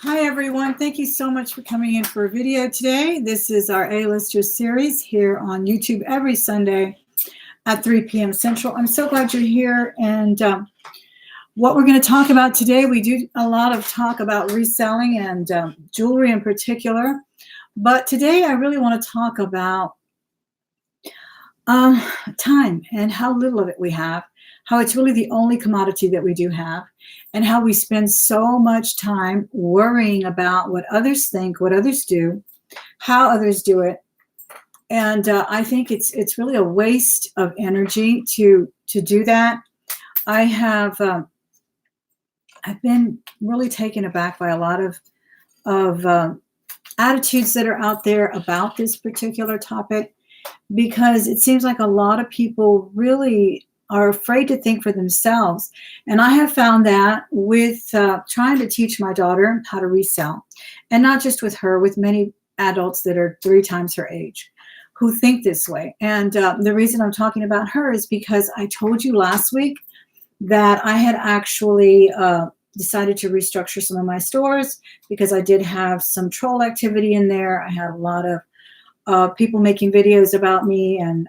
Hi everyone, thank you so much for coming in for a video today. This is our A-Listers series here on YouTube every Sunday at 3 p.m. Central. I'm so glad you're here, and what we're going to talk about today, we do a lot of talk about reselling and jewelry in particular, but today I really want to talk about time and how little of it we have, how it's really the only commodity that we do have, and how we spend so much time worrying about what others think, what others do, how others do it. And I think it's really a waste of energy to do that. I've been really taken aback by a lot of attitudes that are out there about this particular topic, because it seems like a lot of people really are afraid to think for themselves. And I have found that with trying to teach my daughter how to resell, and not just with her, with many adults that are 3 times her age who think this way. And the reason I'm talking about her is because I told you last week that I had actually decided to restructure some of my stores because I did have some troll activity in there. I had a lot of people making videos about me and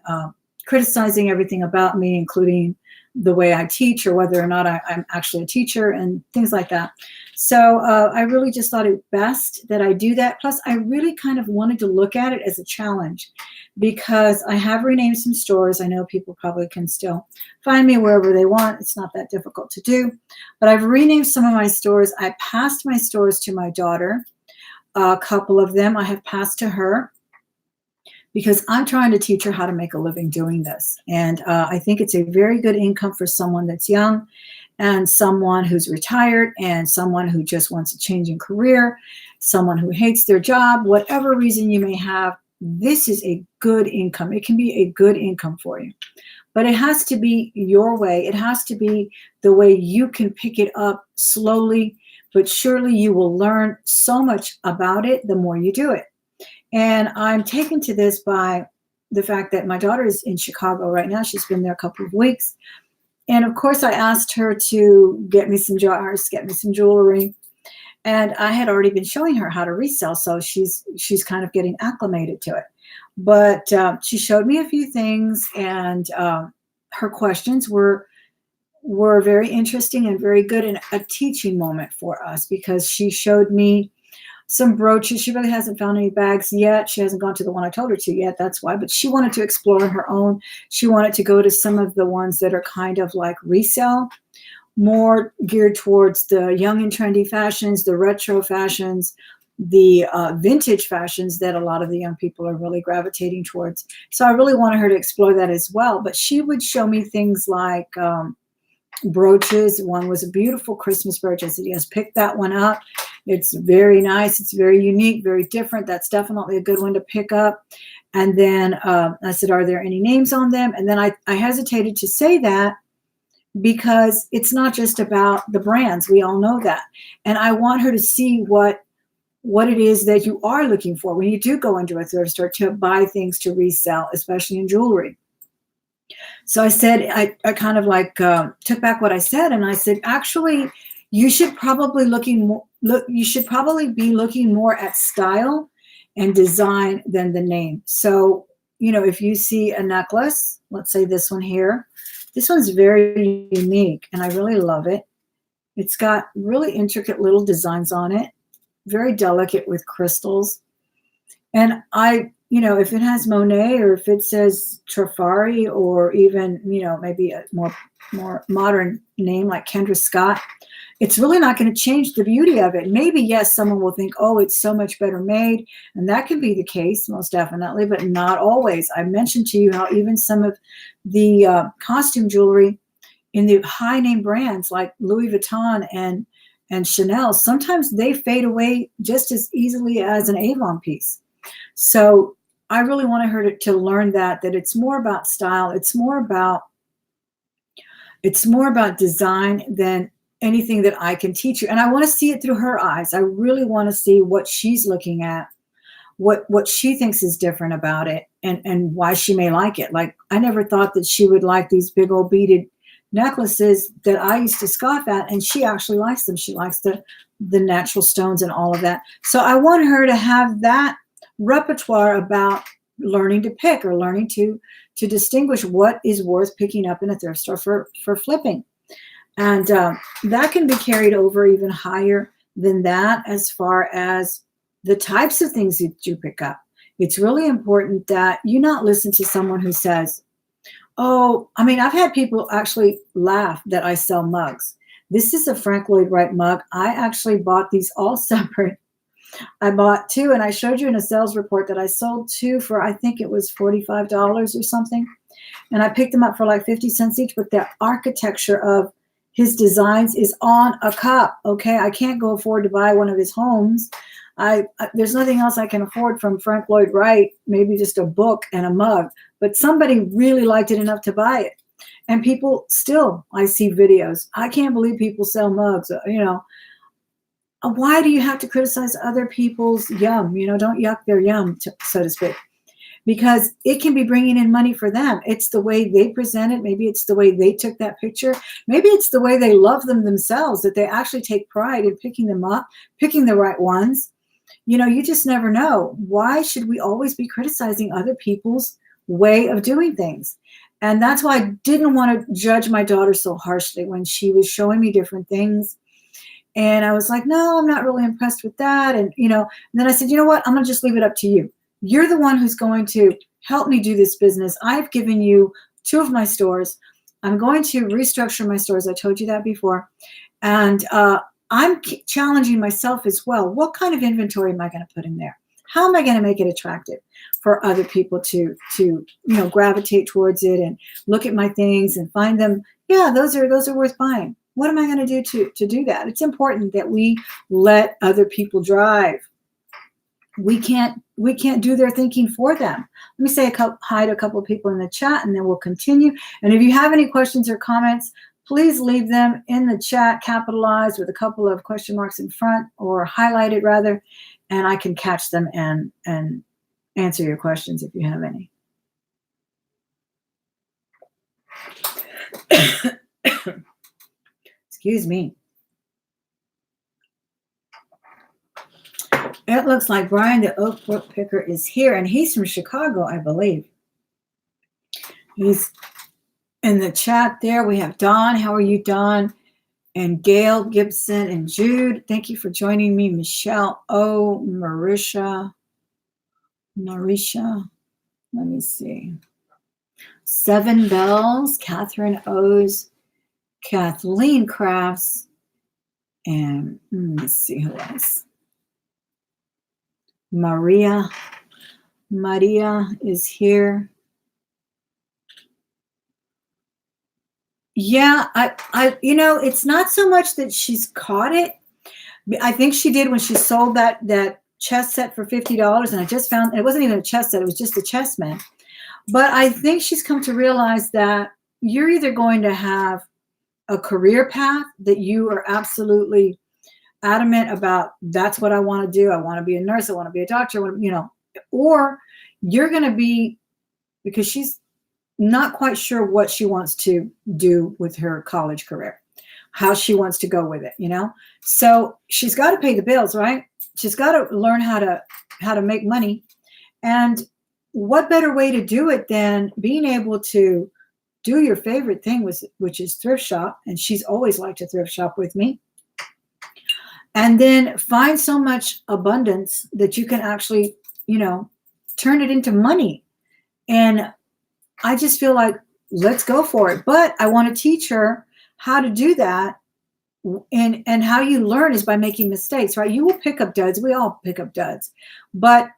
criticizing everything about me, including the way I teach or whether or not I'm actually a teacher and things like that. So I really just thought it best that I do that. Plus, I really kind of wanted to look at it as a challenge, because I have renamed some stores. I know people probably can still find me wherever they want. It's not that difficult to do. But I've renamed some of my stores. I passed my stores to my daughter. A couple of them I have passed to her, because I'm trying to teach her how to make a living doing this. And I think it's a very good income for someone that's young, and someone who's retired, and someone who just wants a change in career, someone who hates their job, whatever reason you may have. This is a good income. It can be a good income for you, but it has to be your way. It has to be the way you can pick it up slowly, but surely you will learn so much about it the more you do it. And I'm taken to this by the fact that my daughter is in Chicago right now. She's been there a couple of weeks. And of course, I asked her to get me some jars, get me some jewelry. And I had already been showing her how to resell, so she's kind of getting acclimated to it. But she showed me a few things, and her questions were very interesting and very good, and a teaching moment for us, because she showed me some brooches. She really hasn't found any bags yet. She hasn't gone to the one I told her to yet. That's why. But she wanted to explore on her own. She wanted to go to some of the ones that are kind of like resale, more geared towards the young and trendy fashions, the retro fashions, the vintage fashions that a lot of the young people are really gravitating towards. So I really wanted her to explore that as well. But she would show me things like brooches. One was a beautiful Christmas brooch. I said, yes, pick that one up. It's very nice. It's very unique, very different. That's definitely a good one to pick up. And then I said, are there any names on them? And then I hesitated to say that, because it's not just about the brands. We all know that. And I want her to see what it is that you are looking for when you do go into a thrift store to buy things to resell, especially in jewelry. So I said, I kind of like took back what I said, and I said, actually, you should probably be looking more at style and design than the name. So, you know, if you see a necklace, let's say this one here, this one's very unique, and I really love it. It's got really intricate little designs on it, very delicate with crystals. And you know, if it has Monet, or if it says Trifari, or even, you know, maybe a more modern name like Kendra Scott, it's really not going to change the beauty of it. Maybe, yes, someone will think, oh, it's so much better made. And that can be the case, most definitely, but not always. I mentioned to you how even some of the costume jewelry in the high name brands like Louis Vuitton and Chanel, sometimes they fade away just as easily as an Avon piece. So I really wanted her to learn that it's more about style. It's more about design than anything that I can teach you. And I want to see it through her eyes. I really want to see what she's looking at, what she thinks is different about it, and why she may like it. Like, I never thought that she would like these big old beaded necklaces that I used to scoff at, and she actually likes them. She likes the the natural stones and all of that. So I want her to have that repertoire about learning to pick or learning to distinguish what is worth picking up in a thrift store for flipping. And that can be carried over even higher than that as far as the types of things that you pick up. It's really important that you not listen to someone who says, oh, I mean, I've had people actually laugh that I sell mugs. This is a Frank Lloyd Wright mug. I actually bought these all separate. I bought two, and I showed you in a sales report that I sold two for, I think it was $45 or something. And I picked them up for like 50 cents each, but the architecture of his designs is on a cup, okay? I can't go afford to buy one of his homes. There's nothing else I can afford from Frank Lloyd Wright, maybe just a book and a mug, but somebody really liked it enough to buy it. And people still, I see videos. I can't believe people sell mugs, you know. Why do you have to criticize other people's yum? You know, don't yuck their yum, so to speak, because it can be bringing in money for them. It's the way they present it. Maybe it's the way they took that picture. Maybe it's the way they love them themselves, that they actually take pride in picking them up, picking the right ones. You know, you just never know. Why should we always be criticizing other people's way of doing things? And that's why I didn't want to judge my daughter so harshly when she was showing me different things. And I was like, no, I'm not really impressed with that. And, you know, and then I said, you know what? I'm going to just leave it up to you. You're the one who's going to help me do this business. I've given you two of my stores. I'm going to restructure my stores. I told you that before. And I'm challenging myself as well. What kind of inventory am I going to put in there? How am I going to make it attractive for other people to you know, gravitate towards it and look at my things and find them? Yeah, those are worth buying. What am I going to do to do that? It's important that we let other people drive. We can't do their thinking for them. Let me say hi to a couple of people in the chat, and then we'll continue. And if you have any questions or comments, please leave them in the chat, capitalized with a couple of question marks in front, or highlighted rather, and I can catch them and answer your questions if you have any. Excuse me. It looks like Brian, the Oak Brook Picker, is here, and he's from Chicago, I believe. He's in the chat there. We have Don. How are you, Don? And Gail Gibson and Jude. Thank you for joining me. Michelle O. Marisha. Let me see. Seven Bells. Catherine O's. Kathleen Crafts. And let's see who else. Maria is here. Yeah, I you know, it's not so much that she's caught it. I think she did when she sold that chess set for $50, and I just found it wasn't even a chess set, it was just a chessman. But I think she's come to realize that you're either going to have a career path that you are absolutely adamant about, that's what I want to do. I want to be a nurse. I want to be a doctor, you know, or you're going to be, because she's not quite sure what she wants to do with her college career, how she wants to go with it, you know? So she's got to pay the bills, right? She's got to learn how to make money. And what better way to do it than being able to do your favorite thing, which is thrift shop. And she's always liked to thrift shop with me. And then find so much abundance that you can actually, you know, turn it into money. And I just feel like, let's go for it. But I want to teach her how to do that. And how you learn is by making mistakes, right? You will pick up duds. We all pick up duds. But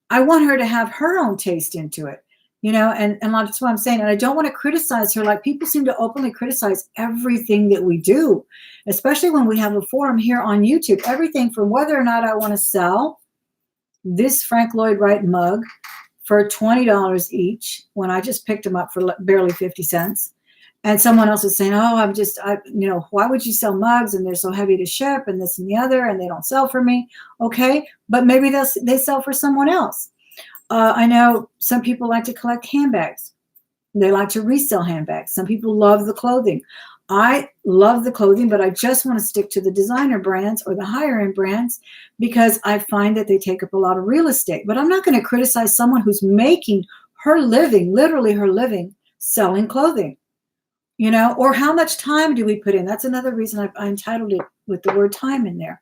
I want her to have her own taste into it, you know, and that's what I'm saying. And I don't want to criticize her like people seem to openly criticize everything that we do, especially when we have a forum here on YouTube. Everything from whether or not I want to sell this Frank Lloyd Wright mug for $20 each when I just picked them up for barely 50 cents. And someone else is saying, oh, you know, why would you sell mugs? And they're so heavy to ship and this and the other, and they don't sell for me. Okay, but maybe they sell for someone else. I know some people like to collect handbags. They like to resell handbags. Some people love the clothing. I love the clothing, but I just want to stick to the designer brands or the higher end brands because I find that they take up a lot of real estate. But I'm not going to criticize someone who's making her living, literally her living, selling clothing, or how much time do we put in? That's another reason I entitled it with the word time in there,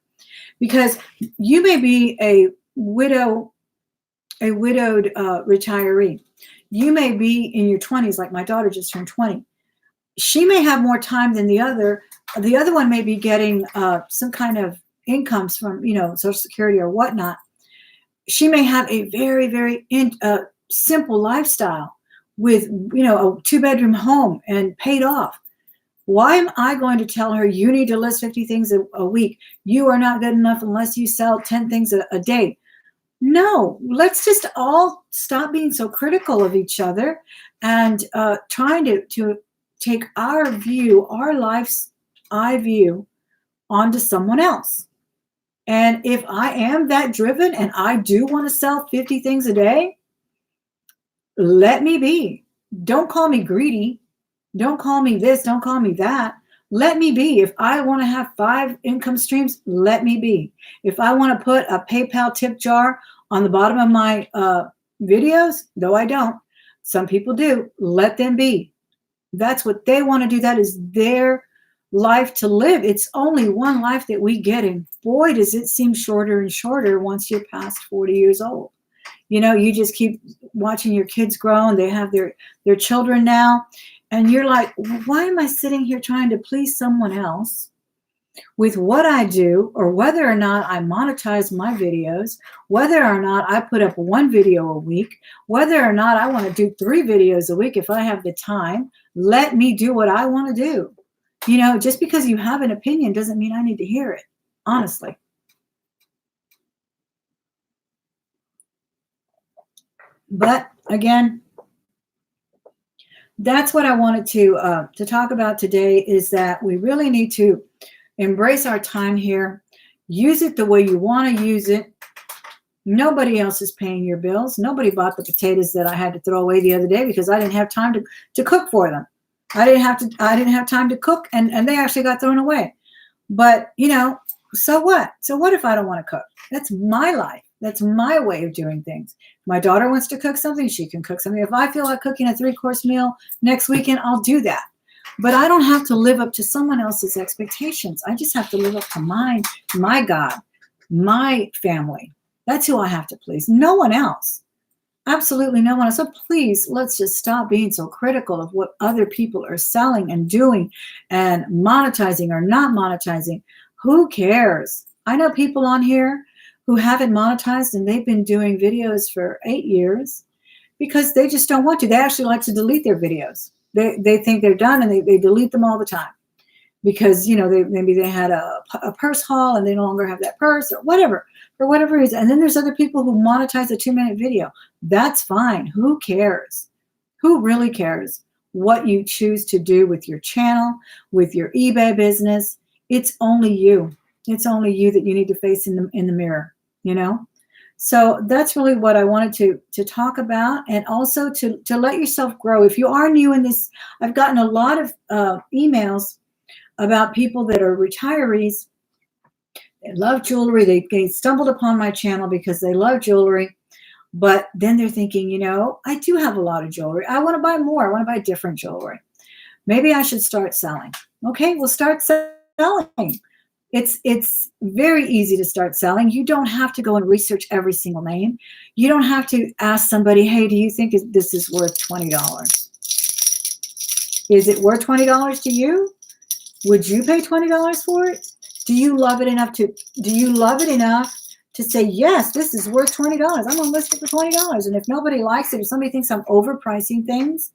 because you may be a widowed retiree. You may be in your 20s, like my daughter just turned 20. She may have more time than the other. The other one may be getting some kind of incomes from, Social Security or whatnot. She may have a very, very simple lifestyle with, a 2-bedroom home and paid off. Why am I going to tell her you need to list 50 things a week? You are not good enough unless you sell 10 things a day. No, let's just all stop being so critical of each other and trying to take our view, our life's eye view onto someone else. And if I am that driven and I do want to sell 50 things a day, let me be. Don't call me greedy. Don't call me this. Don't call me that. Let me be. If I want to have 5 income streams, let me be. If I want to put a PayPal tip jar on the bottom of my videos, though I don't, some people do, let them be. That's what they want to do. That is their life to live. It's only one life that we get, and boy, does it seem shorter and shorter once you're past 40 years old. You just keep watching your kids grow, and they have their children now, and you're like, why am I sitting here trying to please someone else with what I do, or whether or not I monetize my videos, whether or not I put up 1 video a week, whether or not I want to do 3 videos a week if I have the time. Let me do what I want to do. Just because you have an opinion doesn't mean I need to hear it, honestly. But again, that's what I wanted to talk about today, is that we really need to embrace our time here. Use it the way you want to use it. Nobody else is paying your bills. Nobody bought the potatoes that I had to throw away the other day because I didn't have time to cook for them. I didn't have time to cook, and they actually got thrown away. But, so what? So what if I don't want to cook? That's my life. That's my way of doing things. If my daughter wants to cook something, she can cook something. If I feel like cooking a 3-course meal next weekend, I'll do that. But I don't have to live up to someone else's expectations. I just have to live up to mine, my God, my family. That's who I have to please. No one else. Absolutely no one else. So please, let's just stop being so critical of what other people are selling and doing and monetizing or not monetizing. Who cares? I know people on here who haven't monetized, and they've been doing videos for 8 years because they just don't want to. They actually like to delete their videos. They think they're done, and they delete them all the time because, maybe they had a purse haul and they no longer have that purse or whatever, for whatever reason. And then there's other people who monetize a 2-minute video. That's fine. Who cares? Who really cares what you choose to do with your channel, with your eBay business? It's only you. It's only you that you need to face in the mirror, So that's really what I wanted to talk about, and also to let yourself grow. If you are new in this, I've gotten a lot of emails about people that are retirees. They love jewelry. They stumbled upon my channel because they love jewelry, but then they're thinking, I do have a lot of jewelry. I want to buy more. I want to buy different jewelry. Maybe I should start selling. Okay, well, start selling. It's very easy to start selling. You don't have to go and research every single name. You don't have to ask somebody, hey, do you think this is worth $20? Is it worth $20 to you? Would you pay $20 for it? Do you love it enough to say, yes, this is worth $20. I'm going to list it for $20. And if nobody likes it, if somebody thinks I'm overpricing things,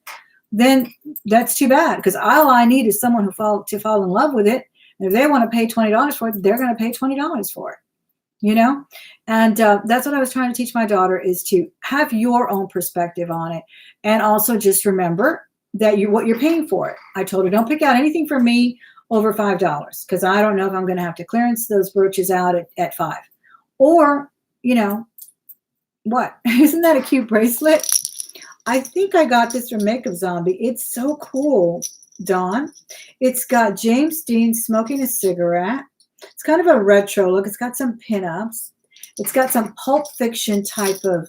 then that's too bad, because all I need is someone to fall in love with it. And if they want to pay $20 for it, they're going to pay $20 for it, And that's what I was trying to teach my daughter, is to have your own perspective on it. And also just remember that what you're paying for it. I told her, don't pick out anything for me over $5, because I don't know if I'm going to have to clearance those brooches out at $5. Or, what? Isn't that a cute bracelet? I think I got this from Makeup Zombie. It's so cool. Dawn. It's got James Dean smoking a cigarette. It's kind of a retro look. It's got some pinups. It's got some Pulp Fiction type of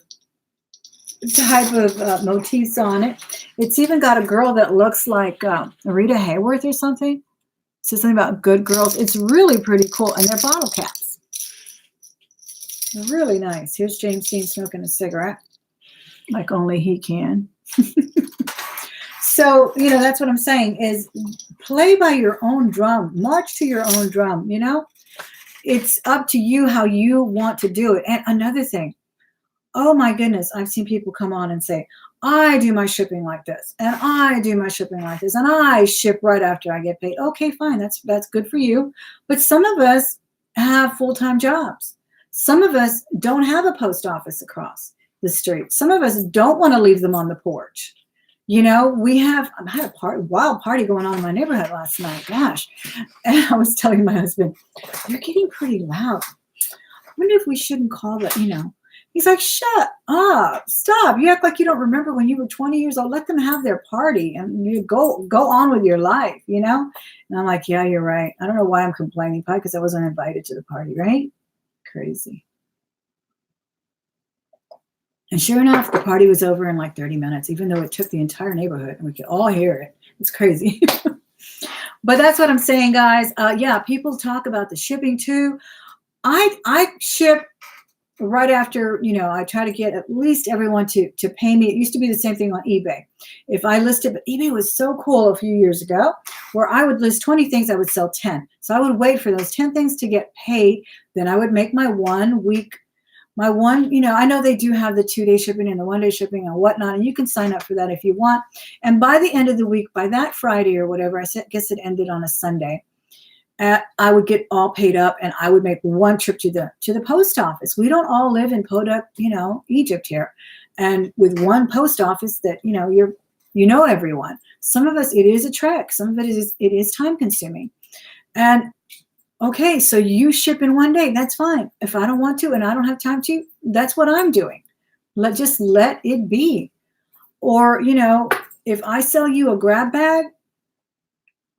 motifs on it. It's even got a girl that looks like Rita Hayworth or something. It says something about good girls. It's really pretty cool, and they're bottle caps. Really nice. Here's James Dean smoking a cigarette, like only he can. So, that's what I'm saying is play by your own drum, march to your own drum, It's up to you how you want to do it. And another thing, oh my goodness, I've seen people come on and say, I do my shipping like this, and I do my shipping like this, and I ship right after I get paid. Okay, fine, that's good for you. But some of us have full-time jobs. Some of us don't have a post office across the street. Some of us don't want to leave them on the porch. I had a wild party going on in my neighborhood last night. Gosh. And I was telling my husband, they're getting pretty loud. I wonder if we shouldn't call it, He's like, shut up, stop. You act like you don't remember when you were 20 years old. Let them have their party and you go on with your life, And I'm like, yeah, you're right. I don't know why I'm complaining. Probably because I wasn't invited to the party, right? Crazy. And sure enough, the party was over in like 30 minutes, even though it took the entire neighborhood and we could all hear it. It's crazy. But that's what I'm saying, guys. Yeah, people talk about the shipping too. I ship right after, I try to get at least everyone to pay me. It used to be the same thing on eBay. If I listed, but eBay was so cool a few years ago where I would list 20 things, I would sell 10. So I would wait for those 10 things to get paid. Then I would make my 1 week. I know they do have the 2-day shipping and the 1-day shipping and whatnot, and you can sign up for that if you want. And by the end of the week, by that Friday or whatever, guess it ended on a Sunday, I would get all paid up and I would make one trip to the post office. We don't all live in Poduk, Egypt here. And with one post office that, everyone. Some of us, it is a trek. Some of it is time consuming. And okay, so you ship in 1 day. That's fine. If I don't want to and I don't have time to, that's what I'm doing. Just let it be. Or, if I sell you a grab bag,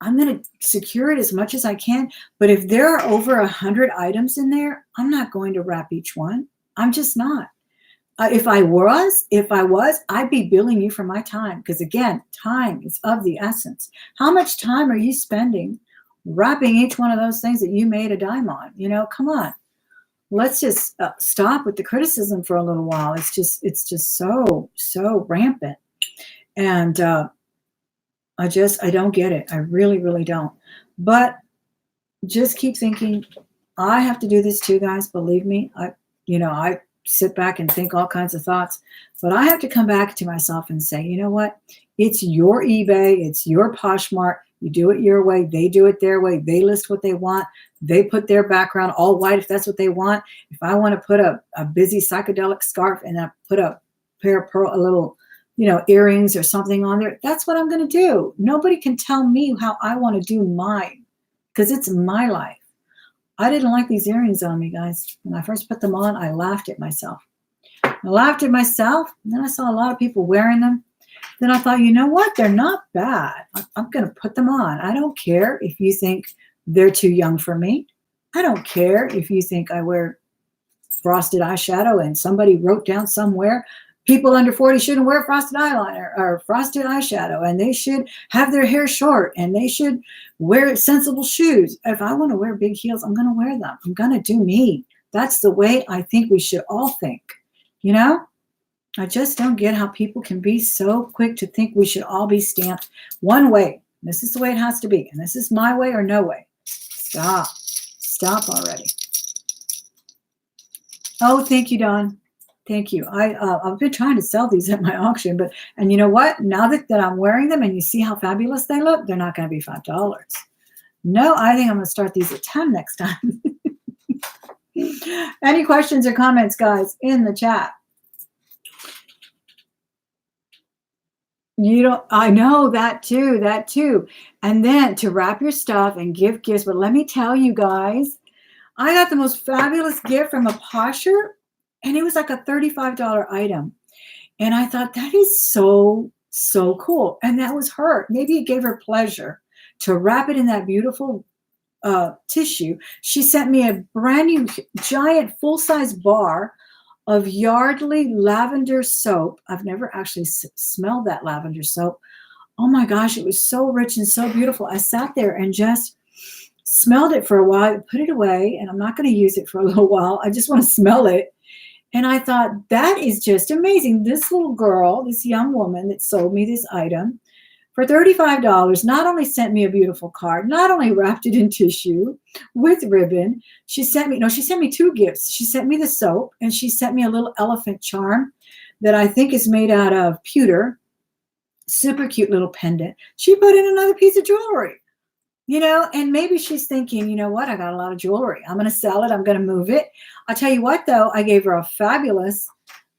I'm going to secure it as much as I can. But if there are over 100 items in there, I'm not going to wrap each one. I'm just not. If I was, I'd be billing you for my time. Because again, time is of the essence. How much time are you spending wrapping each one of those things that you made a dime on? Come on. Let's just stop with the criticism for a little while. It's just so rampant. And I don't get it. I really, really don't. But just keep thinking, I have to do this too, guys. Believe me. I sit back and think all kinds of thoughts, but I have to come back to myself and say, you know what? It's your eBay. It's your Poshmark. You do it your way. They do it their way. They list what they want. They put their background all white if that's what they want. If I want to put a busy psychedelic scarf and I put a pair of little, earrings or something on there, that's what I'm going to do. Nobody can tell me how I want to do mine because it's my life. I didn't like these earrings on me, guys. When I first put them on, I laughed at myself. And then I saw a lot of people wearing them. Then I thought, you know what? They're not bad. I'm going to put them on. I don't care if you think they're too young for me. I don't care if you think I wear frosted eyeshadow and somebody wrote down somewhere, people under 40 shouldn't wear frosted eyeliner or frosted eyeshadow, and they should have their hair short, and they should wear sensible shoes. If I want to wear big heels, I'm going to wear them. I'm going to do me. That's the way I think we should all think. I just don't get how people can be so quick to think we should all be stamped one way. This is the way it has to be, and this is my way or no way. Stop already. Oh, thank you, Dawn. Thank you. I've been trying to sell these at my auction, and you know what? Now that I'm wearing them and you see how fabulous they look, they're not going to be $5. No, I think I'm going to start these at 10 next time. Any questions or comments, guys, in the chat? I know that too. And then to wrap your stuff and give gifts. But let me tell you guys, I got the most fabulous gift from a posher, and it was like a $35 item. And I thought, that is so So cool. And that was her. Maybe it gave her pleasure to wrap it in that beautiful tissue. She sent me a brand new giant full-size bar of Yardley lavender soap. I've never actually smelled that lavender soap. Oh my gosh, it was so rich and so beautiful. I sat there and just smelled it for a while, put it away, and I'm not going to use it for a little while. I just want to smell it. And I thought, that is just amazing. This little girl, this young woman that sold me this item for $35, not only sent me a beautiful card, not only wrapped it in tissue with ribbon, she sent me two gifts. She sent me the soap, and she sent me a little elephant charm that I think is made out of pewter. Super cute little pendant. She put in another piece of jewelry. And maybe she's thinking, you know what? I got a lot of jewelry. I'm going to sell it. I'm going to move it. I'll tell you what, though, I gave her a fabulous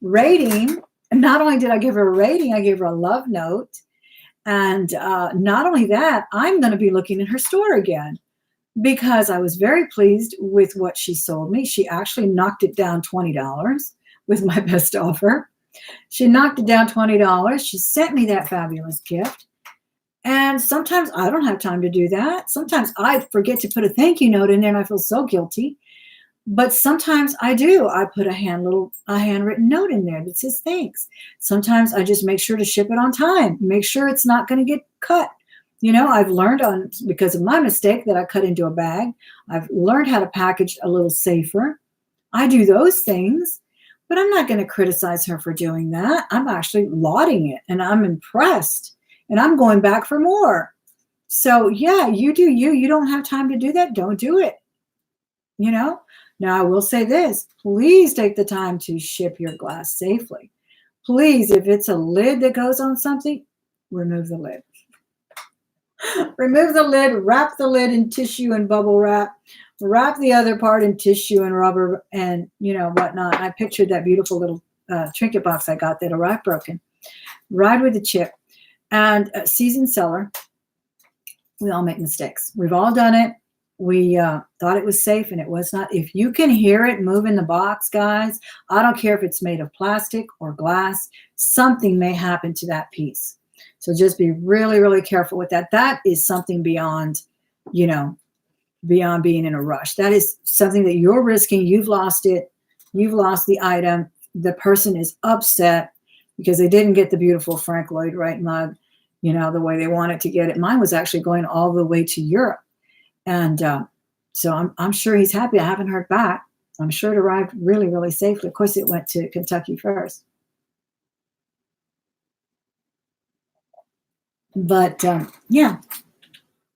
rating. And not only did I give her a rating, I gave her a love note. And not only that, I'm going to be looking in her store again because I was very pleased with what she sold me. She actually knocked it down $20 with my best offer. She knocked it down $20. She sent me that fabulous gift. And sometimes I don't have time to do that. Sometimes I forget to put a thank you note in there and I feel so guilty. But sometimes I do. I put a handwritten note in there that says thanks. Sometimes I just make sure to ship it on time. Make sure it's not going to get cut. I've learned because of my mistake that I cut into a bag. I've learned how to package a little safer. I do those things, but I'm not going to criticize her for doing that. I'm actually lauding it and I'm impressed. And I'm going back for more. So yeah, you do you. You don't have time to do that. Don't do it. Now I will say this. Please take the time to ship your glass safely. Please, if it's a lid that goes on something, remove the lid. Remove the lid, wrap the lid in tissue and bubble wrap, wrap the other part in tissue and rubber and, whatnot. I pictured that beautiful little trinket box I got that arrived broken. Ride with the chip. And a seasoned seller, we all make mistakes. We've all done it. We thought it was safe and it was not. If you can hear it move in the box, guys, I don't care if it's made of plastic or glass, something may happen to that piece. So just be really, really careful with that. That is something beyond being in a rush. That is something that you're risking. You've lost it. You've lost the item. The person is upset because they didn't get the beautiful Frank Lloyd Wright mug, the way they wanted to get it. Mine was actually going all the way to Europe. And so I'm sure he's happy. I haven't heard back. I'm sure it arrived really, really safely. Of course, it went to Kentucky first. But yeah,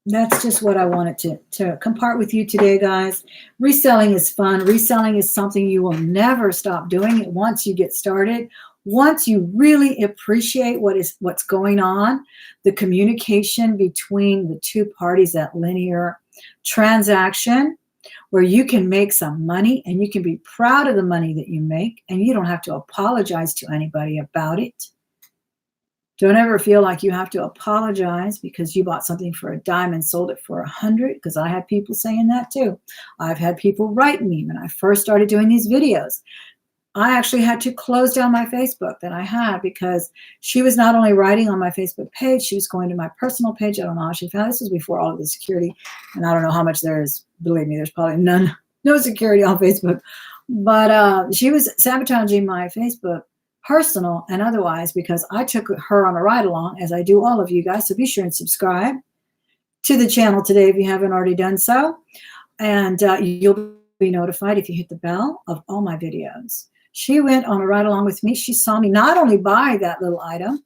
that's just what I wanted to compart with you today, guys. Reselling is fun. Reselling is something you will never stop doing it once you get started. Once you really appreciate what's going on, the communication between the two parties, that linear transaction where you can make some money and you can be proud of the money that you make and you don't have to apologize to anybody about it. Don't ever feel like you have to apologize because you bought something for a dime and sold it for $100, because I had people saying that too. I've had people write me when I first started doing these videos. I actually had to close down my Facebook that I had because she was not only writing on my Facebook page, she was going to my personal page. I don't know how she found this. Was before all of the security, and I don't know how much there is. Believe me, there's probably no security on Facebook. But she was sabotaging my Facebook, personal and otherwise, because I took her on a ride along, as I do all of you guys. So be sure and subscribe to the channel today if you haven't already done so, and you'll be notified if you hit the bell of all my videos. She went on a ride along with me. She saw me not only buy that little item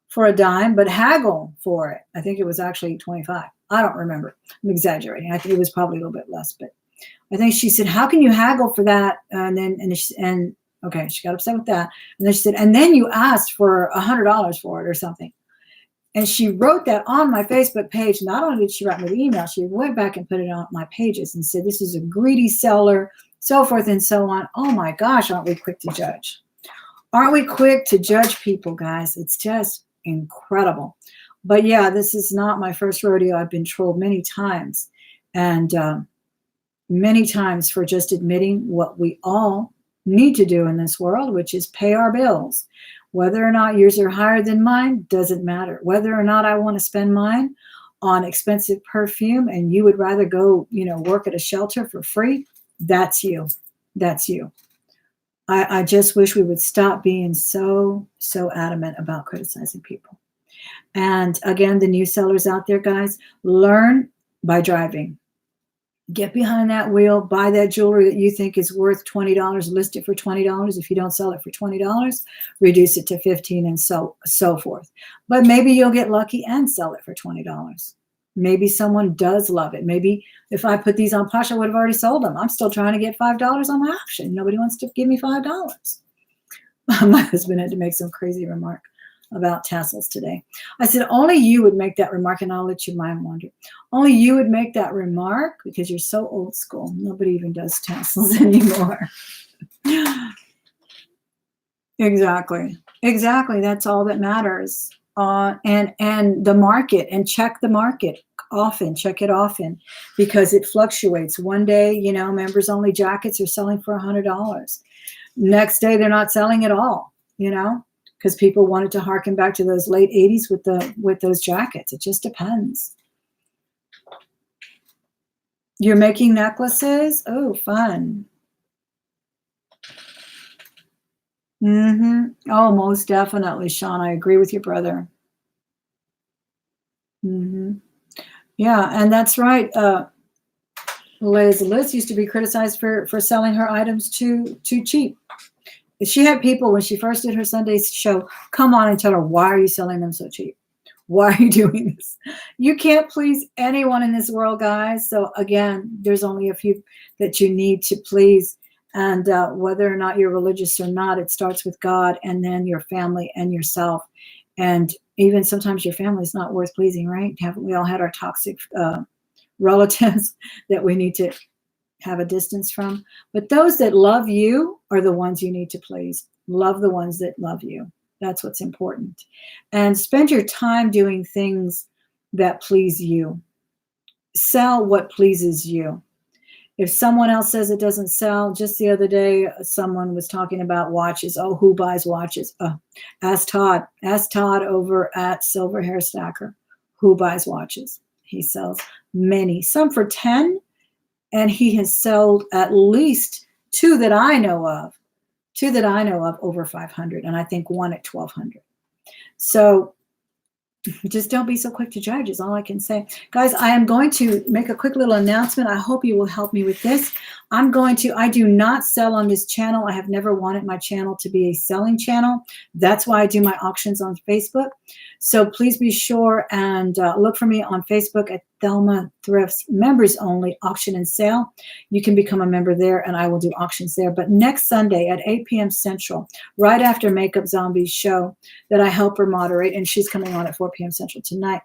for a dime, but haggle for it. I think it was actually 25. I don't remember. I'm exaggerating. I think it was probably a little bit less, but I think she said, "How can you haggle for that?" And okay, she got upset with that. And then she said, "And then you asked for $100 for it or something." And she wrote that on my Facebook page. Not only did she write me the email, she went back and put it on my pages and said, "This is a greedy seller," so forth and so on. Oh my gosh, aren't we quick to judge? Aren't we quick to judge people, guys? It's just incredible. But yeah, this is not my first rodeo. I've been trolled many times, and many times for just admitting what we all need to do in this world, which is pay our bills. Whether or not yours are higher than mine doesn't matter. Whether or not I want to spend mine on expensive perfume and you would rather go, work at a shelter for free, that's you. That's you. I just wish we would stop being so adamant about criticizing people. And again, the new sellers out there, guys, learn by driving. Get behind that wheel, buy that jewelry that you think is worth $20, list it for $20. If you don't sell it for $20, reduce it to $15 and so forth. But maybe you'll get lucky and sell it for $20. Maybe someone does love it. Maybe if I put these on Posh, I would have already sold them. I'm still trying to get $5 on my auction. Nobody wants to give me $5. My husband had to make some crazy remark about tassels today. I said, only you would make that remark, and I'll let your mind wander. Only you would make that remark because you're so old school. Nobody even does tassels anymore. Exactly. That's all that matters. And the market, and check the market often, check it often, because it fluctuates. One day, members only jackets are selling for $100. Next day, they're not selling at all, because people wanted to harken back to those late 80s with those jackets. It just depends. You're making necklaces? Oh, fun. Oh, most definitely, Sean. I agree with your brother. Yeah, and that's right. Liz used to be criticized for selling her items too cheap. She had people, when she first did her Sunday show, come on and tell her, why are you selling them so cheap? Why are you doing this? You can't please anyone in this world, guys. So again, there's only a few that you need to please. And whether or not you're religious or not, it starts with God and then your family and yourself. And even sometimes your family is not worth pleasing, right? Haven't we all had our toxic relatives that we need to have a distance from? But those that love you are the ones you need to please. Love the ones that love you. That's what's important. And spend your time doing things that please you. Sell what pleases you. If someone else says it doesn't sell, just the other day, someone was talking about watches. Oh, who buys watches? Ask Todd. Ask Todd over at Silver Hair Stacker. Who buys watches? He sells many, some for 10, and he has sold at least two that I know of over 500, and I think one at 1,200. So just don't be so quick to judge is all I can say. Guys, I am going to make a quick little announcement. I hope you will help me with this. I do not sell on this channel. I have never wanted my channel to be a selling channel. That's why I do my auctions on Facebook. So please be sure and look for me on Facebook at Thelma Thrifts Members Only Auction and Sale. You can become a member there and I will do auctions there. But next Sunday at 8 p.m. Central, right after Makeup Zombie's show that I help her moderate, and she's coming on at 4 p.m. Central tonight.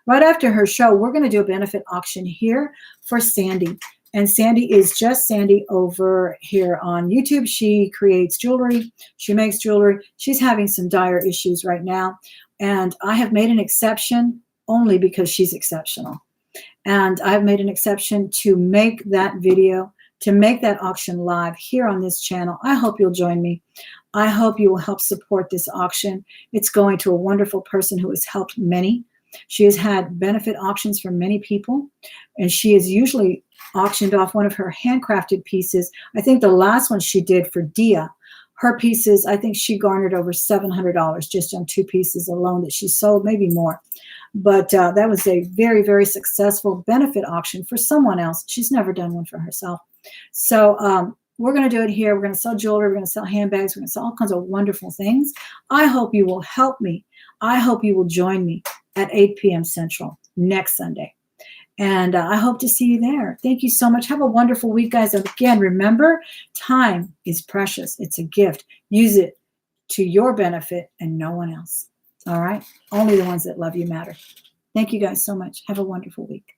Right after her show, we're going to do a benefit auction here for Sandy. And Sandy is just Sandy over here on YouTube. She creates jewelry. She makes jewelry. She's having some dire issues right now. And I have made an exception only because she's exceptional. And I've made an exception to make that video, to make that auction live here on this channel. I hope you'll join me. I hope you will help support this auction. It's going to a wonderful person who has helped many. She has had benefit auctions for many people, and she has usually auctioned off one of her handcrafted pieces. I think the last one she did for Dia, her pieces, I think she garnered over $700 just on 2 pieces alone that she sold, maybe more. But that was a very, very successful benefit auction for someone else. She's never done one for herself. So we're going to do it here. We're going to sell jewelry. We're going to sell handbags. We're going to sell all kinds of wonderful things. I hope you will help me. I hope you will join me at 8 p.m. Central next Sunday. And I hope to see you there. Thank you so much. Have a wonderful week, guys. And again, remember, time is precious. It's a gift. Use it to your benefit and no one else. All right? Only the ones that love you matter. Thank you guys so much. Have a wonderful week.